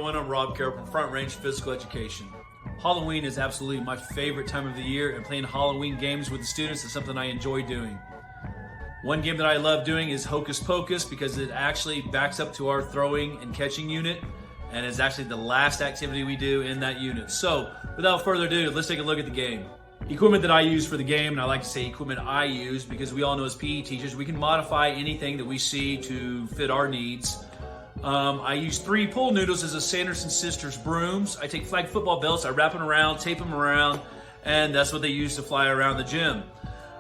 everyone, I'm Rob Carroll from Front Range Physical Education. Halloween is absolutely my favorite time of the year, and playing Halloween games with the students is something I enjoy doing. One game that I love doing is Hocus Pocus because it actually backs up to our throwing and catching unit, and is actually the last activity we do in that unit. So, without further ado, let's take a look at the game. Equipment that I use for the game, and I like to say equipment I use because we all know as PE teachers, we can modify anything that we see to fit our needs. I use 3 pool noodles as a Sanderson Sisters brooms. I take flag football belts, I wrap them around, tape them around, and that's what they use to fly around the gym.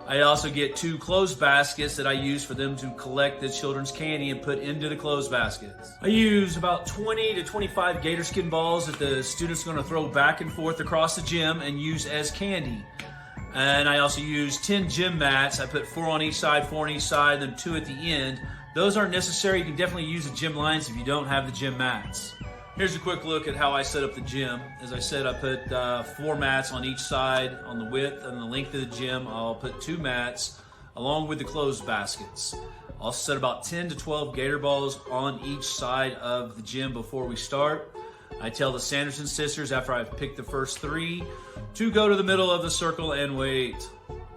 I also get 2 clothes baskets that I use for them to collect the children's candy and put into the clothes baskets. I use about 20 to 25 gator skin balls that the students are going to throw back and forth across the gym and use as candy. And I also use 10 gym mats. I put 4 on each side, 4 on each side, and then 2 at the end. Those aren't necessary. You can definitely use the gym lines if you don't have the gym mats. Here's a quick look at how I set up the gym. As I said, I put 4 mats on each side. On the width and the length of the gym, I'll put 2 mats along with the clothes baskets. I'll set about 10 to 12 gator balls on each side of the gym before we start. I tell the Sanderson Sisters after I've picked the first 3 to go to the middle of the circle and wait.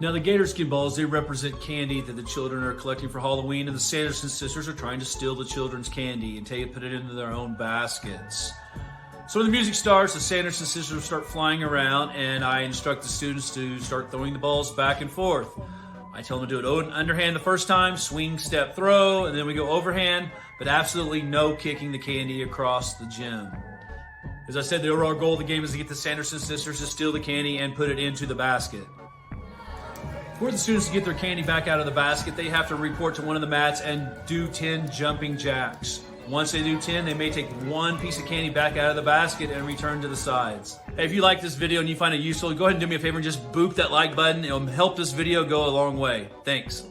Now the gator skin balls, they represent candy that the children are collecting for Halloween, and the Sanderson Sisters are trying to steal the children's candy and put it into their own baskets. So when the music starts, the Sanderson Sisters start flying around, and I instruct the students to start throwing the balls back and forth. I tell them to do it underhand the first time, swing, step, throw, and then we go overhand, but absolutely no kicking the candy across the gym. As I said, the overall goal of the game is to get the Sanderson Sisters to steal the candy and put it into the basket. For the students to get their candy back out of the basket, they have to report to one of the mats and do 10 jumping jacks. Once they do 10, they may take 1 piece of candy back out of the basket and return to the sides. Hey, if you like this video and you find it useful, go ahead and do me a favor and just boop that like button. It'll help this video go a long way. Thanks.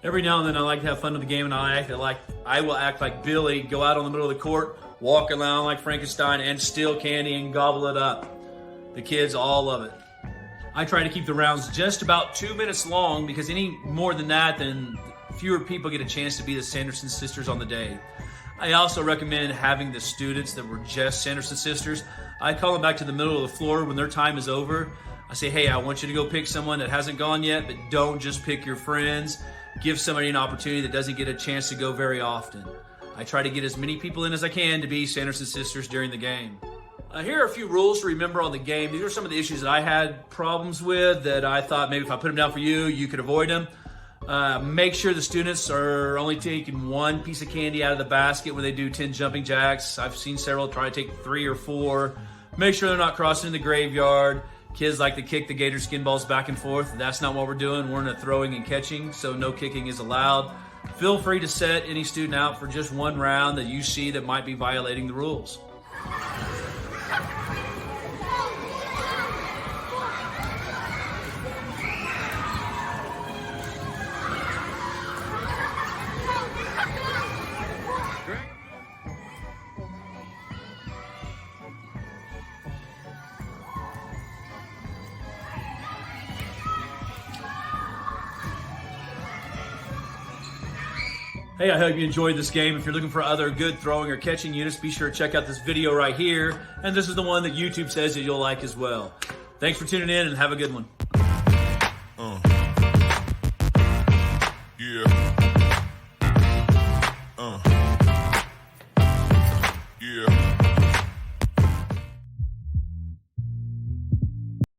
Every now and then I like to have fun with the game, and I will act like Billy, go out on the middle of the court, walk around like Frankenstein, and steal candy and gobble it up. The kids all love it. I try to keep the rounds just about 2 minutes long because any more than that, then fewer people get a chance to be the Sanderson Sisters on the day. I also recommend having the students that were just Sanderson Sisters, I call them back to the middle of the floor when their time is over. I say, hey, I want you to go pick someone that hasn't gone yet, but don't just pick your friends. Give somebody an opportunity that doesn't get a chance to go very often. I try to get as many people in as I can to be Sanderson Sisters during the game. Here are a few rules to remember on the game. These are some of the issues that I had problems with that I thought maybe if I put them down for you, you could avoid them. Make sure the students are only taking 1 piece of candy out of the basket when they do 10 jumping jacks. I've seen several try to take 3 or 4. Make sure they're not crossing the graveyard. Kids like to kick the gator skin balls back and forth. That's not what we're doing. We're in a throwing and catching, so no kicking is allowed. Feel free to set any student out for just 1 round that you see that might be violating the rules. Hey, I hope you enjoyed this game. If you're looking for other good throwing or catching units, be sure to check out this video right here. And this is the one that YouTube says that you'll like as well. Thanks for tuning in and have a good one.